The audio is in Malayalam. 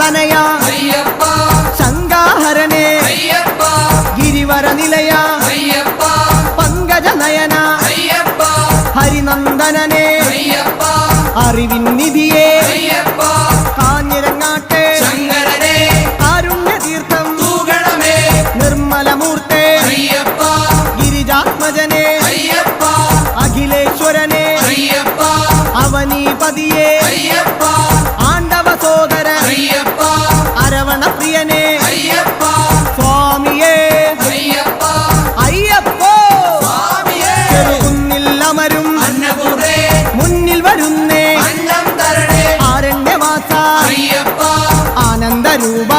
ശങ്കരതനയ ശങ്കാഹരനെ ഗിരിവര നിലയ പങ്കജനയന ഹരിനന്ദനനെ അറിവിൻ നിധിയെ കാഞ്ഞിരങ്ങാട്ടെ കാരുണ്യതീർത്ഥം നിർമ്മലമൂർത്തെ ഗിരിജാത്മജനെ അഖിലേശ്വരനെ അവനീപതിയെ ആണ്ടവ സോദര അരവണ പ്രിയനെ സ്വാമിയേ അയ്യപ്പോ ചെറുകുന്നിൽ അമരും മുന്നിൽ വരുന്നേ ആരണ്യവാസ ആനന്ദരൂപ